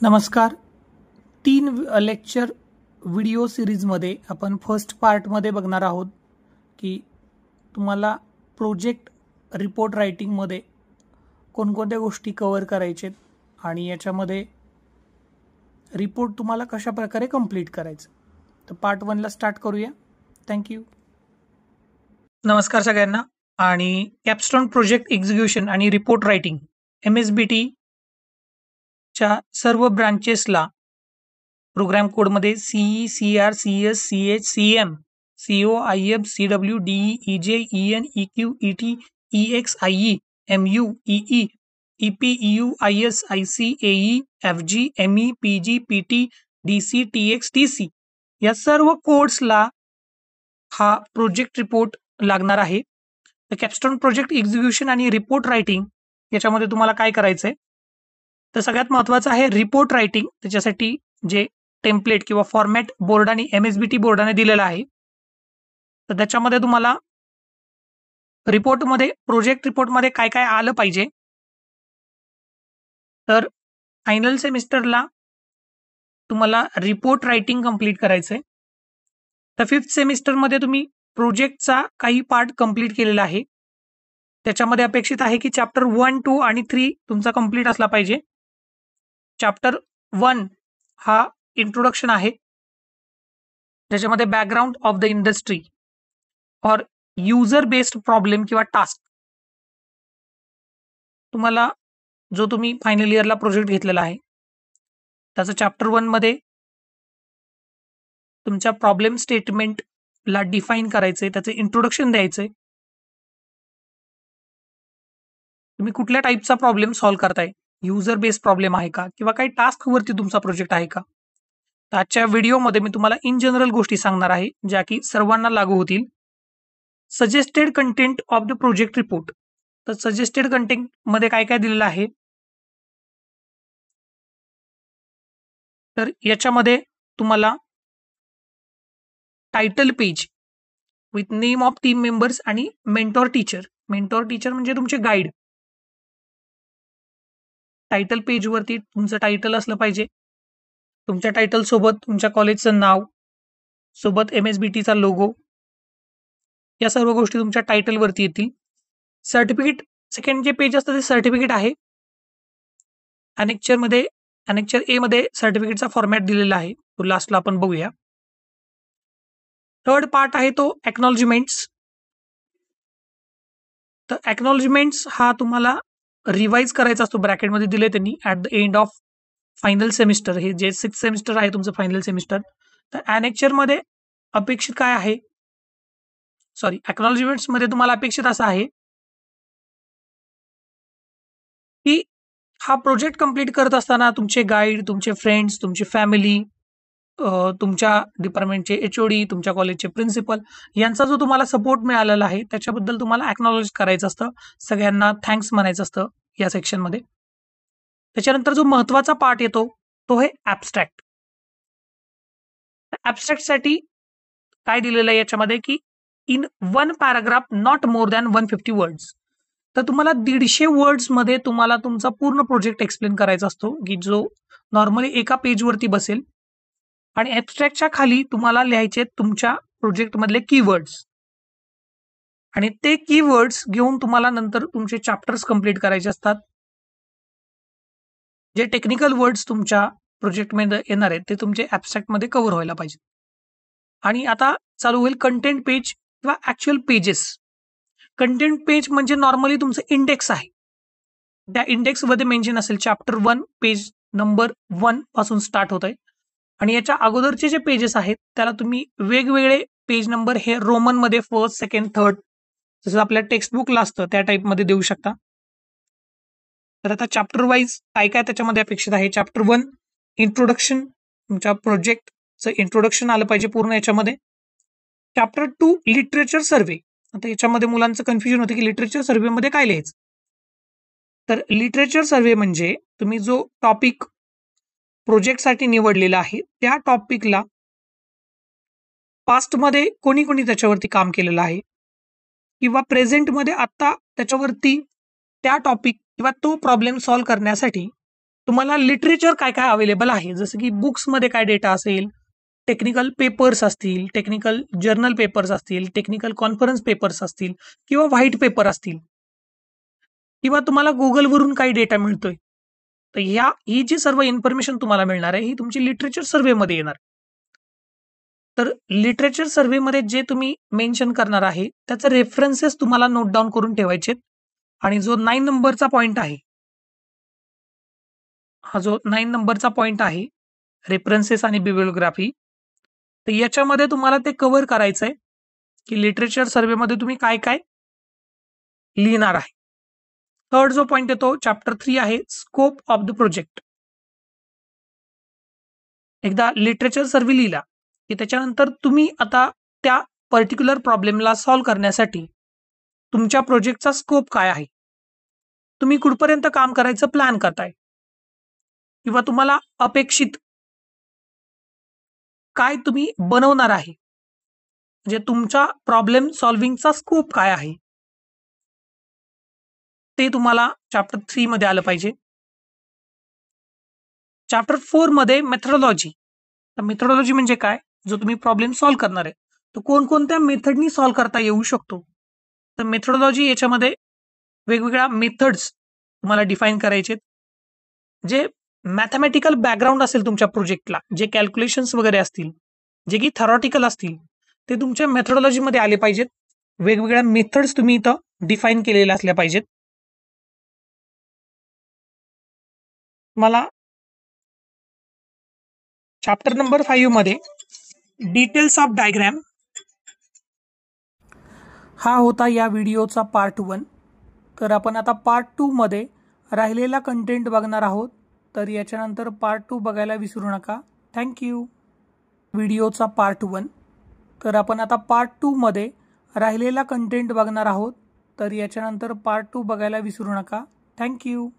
नमस्कार. 3 lecture video सिरीजमध्ये आपण फर्स्ट पार्टमध्ये बघणार आहोत की तुम्हाला प्रोजेक्ट रिपोर्ट रायटिंगमध्ये कोणकोणत्या गोष्टी कव्हर करायचे आणि याच्यामध्ये रिपोर्ट तुम्हाला कशा प्रकारे कंप्लीट करायचं. तर पार्ट 1 ला स्टार्ट करूया. थँक्यू. नमस्कार सगळ्यांना. आणि कॅपस्टोन प्रोजेक्ट एक्झिक्युशन आणि रिपोर्ट रायटिंग MSBT च्या सर्व ब्रांचेसला प्रोग्राम कोडमध्ये CE, CR, CS, CH, CM, CO, IF, CW, DE, EJ, EN, EQ, ET, EX, IE, MU, EE, EP, EU, IS, IC, AE, FG, ME, PG, PT, DC, TX, TC या सर्व कोड्सला हा project report लागणार आहे. तर capstone project execution आणि report writing याच्यामध्ये तुम्हाला काय करायचंय, तर सगळ्यात महत्त्वाचं आहे रिपोर्ट रायटिंग. त्याच्यासाठी जे टेम्पलेट किंवा फॉर्मॅट बोर्डाने MSBT बोर्डाने दिलेला आहे, तर त्याच्यामध्ये तुम्हाला रिपोर्टमध्ये प्रोजेक्ट रिपोर्टमध्ये काय काय आलं पाहिजे. तर फायनल सेमिस्टरला तुम्हाला रिपोर्ट रायटिंग कंप्लीट करायचंय. तर 5th सेमिस्टरमध्ये तुम्ही प्रोजेक्टचा काही पार्ट कंप्लीट केलेला आहे. त्याच्यामध्ये अपेक्षित आहे की चॅप्टर 1, 2 आणि 3 तुमचा कंप्लीट असला पाहिजे. चॅप्टर 1 हा इंट्रोडक्शन आहे, ज्याच्यामध्ये बॅकग्राऊंड ऑफ द इंडस्ट्री और युजर बेस्ड प्रॉब्लेम किंवा टास्क तुम्हाला जो तुम्ही फायनल इयरला प्रोजेक्ट घेतलेला आहे त्याचं चॅप्टर 1 मध्ये तुमच्या प्रॉब्लेम स्टेटमेंटला डिफाईन करायचंय, त्याचं इंट्रोडक्शन द्यायचंय. तुम्ही कुठल्या टाईपचा प्रॉब्लेम सॉल्व्ह करताय, युजर बेस्ड प्रॉब्लेम आहे का किंवा काही टास्क वरती तुमचा प्रोजेक्ट आहे का. तर आजच्या व्हिडिओमध्ये मी तुम्हाला इन जनरल गोष्टी सांगणार आहे ज्या की सर्वांना लागू होतील. Suggested content of the project report. तर सजेस्टेड कंटेंट मध्ये काय काय दिलेलं आहे, तर याच्यामध्ये तुम्हाला title page with name of team members आणि मेंटॉर टीचर. मेंटॉर टीचर म्हणजे तुमचे गाईड. टायटल पेज वरती तुमचं टायटल असलं पाहिजे. तुमच्या टायटल सोबत तुमच्या कॉलेजचं नाव, सोबत MSBTचा लोगो, या सर्व गोष्टी तुमच्या टायटल वरती येतील. सर्टिफिकेट, सेकंड जे पेज असतं ते सर्टिफिकेट आहे. अनेक्चर ए मध्ये सर्टिफिकेटचा फॉर्मॅट दिलेला आहे, तो लास्टला आपण बघूया. थर्ड पार्ट आहे तो एक्नॉलॉजमेंट्स. तर एक्नॉलॉजमेंट्स हा तुम्हाला रिवाइज करायचा असतो, ब्रॅकेटमध्ये दिले त्यांनी at the end of final semester. हे जे 6th सेमिस्टर आहे तुमचं फायनल सेमिस्टर. तर मध्ये अपेक्षित काय आहे, एक्नॉलॉजमेंट्स मध्ये तुम्हाला अपेक्षित असं आहे की हा प्रोजेक्ट कंप्लीट करत असताना तुमचे गाईड, तुमचे फ्रेंड्स, तुमची फॅमिली, तुमच्या डिपार्टमेंटचे HOD, तुमच्या कॉलेजचे प्रिन्सिपल यांचा जो तुम्हाला सपोर्ट मिळालेला आहे त्याच्याबद्दल तुम्हाला एक्नॉलॉज करायचं असतं, सगळ्यांना थँक्स म्हणायचं असतं या सेक्शनमध्ये. त्याच्यानंतर जो महत्वाचा पार्ट येतो तो आहे ॲब्स्ट्रॅक्ट. ॲब्स्ट्रॅक्टसाठी काय दिलेलं आहे याच्यामध्ये की in 1 paragraph not more than 150 words. तर तुम्हाला 150 वर्ड्स मध्ये तुम्हाला तुमचा पूर्ण प्रोजेक्ट एक्सप्लेन करायचा असतो, की जो नॉर्मली एका पेजवरती बसेल. आणि ॲब्स्ट्रॅक्टच्या खाली तुम्हाला लिहायचे तुमच्या प्रोजेक्ट मधले कीवर्ड्स, आणि ते कीवर्ड्स घेऊन तुम्हाला नंतर तुमचे चॅप्टर्स कंप्लीट करायचे असतात. जे टेक्निकल वर्ड्स तुमच्या प्रोजेक्टमध्ये येणार आहेत ते तुमचे ॲब्स्ट्रॅक्टमध्ये कव्हर व्हायला पाहिजे. आणि आता चालू होईल कंटेंट पेज किंवा ॲक्च्युअल पेजेस. कंटेंट पेज म्हणजे नॉर्मली तुमचं इंडेक्स आहे, त्या इंडेक्समध्ये मेन्शन असेल चॅप्टर 1 पेज नंबर 1 पासून स्टार्ट होत आहे. आणि याच्या अगोदरचे जे पेजेस आहेत त्याला तुम्ही वेगवेगळे पेज नंबर हे रोमन मध्ये 1st, 2nd, 3rd जसं आपल्या टेक्स्टबुकला असतं त्या टाईपमध्ये देऊ शकता. तर आता चॅप्टर वाईज काय काय त्याच्यामध्ये अपेक्षित आहे. चॅप्टर 1 इंट्रोडक्शन, तुमच्या प्रोजेक्टचं इंट्रोडक्शन आलं पाहिजे पूर्ण याच्यामध्ये. चॅप्टर 2 लिटरेचर सर्वे. आता याच्यामध्ये मुलांचं कन्फ्युजन होतं की लिटरेचर सर्वेमध्ये काय लिहायचं. तर लिटरेचर सर्वे म्हणजे तुम्ही जो टॉपिक प्रोजेक्टसाठी निवडलेला आहे त्या टॉपिकला पास्टमध्ये कोणी कोणी त्याच्यावरती काम केलेलं आहे किंवा प्रेझेंटमध्ये आत्ता त्याच्यावरती त्या टॉपिक किंवा तो प्रॉब्लेम सॉल्व्ह करण्यासाठी तुम्हाला लिटरेचर काय काय अवेलेबल आहे, जसं की बुक्समध्ये काय डेटा असेल, टेक्निकल पेपर्स असतील, टेक्निकल जर्नल पेपर्स असतील, टेक्निकल कॉन्फरन्स पेपर्स असतील किंवा व्हाईट पेपर असतील, किंवा तुम्हाला गुगलवरून काही डेटा मिळतोय, तर ही जी सर्व इन्फॉर्मेशन तुम्हाला मिळणार आहे ही तुमची लिटरेचर सर्व्हेमध्ये येणार. तर लिटरेचर सर्व्हेमध्ये जे तुम्ही मेन्शन करणार आहे त्याचे रेफरन्सेस तुम्हाला नोट डाऊन करून ठेवायचे. आणि जो 9 नंबरचा पॉइंट आहे, हा जो 9 नंबरचा पॉइंट आहे, रेफरन्सेस आणि बिब्लिओग्राफी, तर याच्यामध्ये तुम्हाला ते कव्हर करायचं आहे की लिटरेचर सर्व्हेमध्ये तुम्ही काय काय लिहिणार आहे. थर्ड जो पॉइंट येतो चॅप्टर 3 आहे स्कोप ऑफ द प्रोजेक्ट. एकदा लिटरेचर सर्व्हे लिहिला की त्याच्यानंतर तुम्ही आता त्या पर्टिक्युलर प्रॉब्लेमला सॉल्व्ह करण्यासाठी तुमच्या प्रोजेक्टचा स्कोप काय आहे, तुम्ही कुठपर्यंत काम करायचं प्लॅन करताय, किंवा तुम्हाला अपेक्षित काय तुम्ही बनवणार आहे, म्हणजे तुमच्या प्रॉब्लेम सॉल्व्हिंगचा स्कोप काय आहे, ते तुम्हाला चॅप्टर 3 मध्ये आलं पाहिजे. चॅप्टर 4 मध्ये मेथडॉलॉजी. तर मेथडॉलॉजी म्हणजे काय, जो तुम्ही प्रॉब्लेम सॉल्व्ह करणार आहे तो कोणकोणत्या मेथडनी सॉल्व्ह करता येऊ शकतो. तर मेथडॉलॉजी याच्यामध्ये वेगवेगळ्या मेथड्स तुम्हाला डिफाईन करायचे. जे मॅथमॅटिकल बॅकग्राऊंड असेल तुमच्या प्रोजेक्टला, जे कॅल्क्युलेशन्स वगैरे असतील, जे की थेरॉटिकल असतील, ते तुमच्या मेथडॉलॉजीमध्ये आले पाहिजेत. वेगवेगळ्या मेथड्स तुम्ही इथं डिफाईन केलेल्या असल्या पाहिजेत. मला चॅप्टर नंबर 5 मध्ये डिटेल्स ऑफ डायग्राम हा होता या व्हिडिओचा पार्ट 1. तर आपण आता पार्ट 2 मध्ये राहिलेला कंटेंट बघणार आहोत. तर याच्यानंतर पार्ट 2 बघायला विसरू नका. थँक्यू. व्हिडिओचा पार्ट 1. तर आपण आता पार्ट 2 मध्ये राहिलेला कंटेंट बघणार आहोत. तर याच्यानंतर पार्ट 2 बघायला विसरू नका. थँक्यू.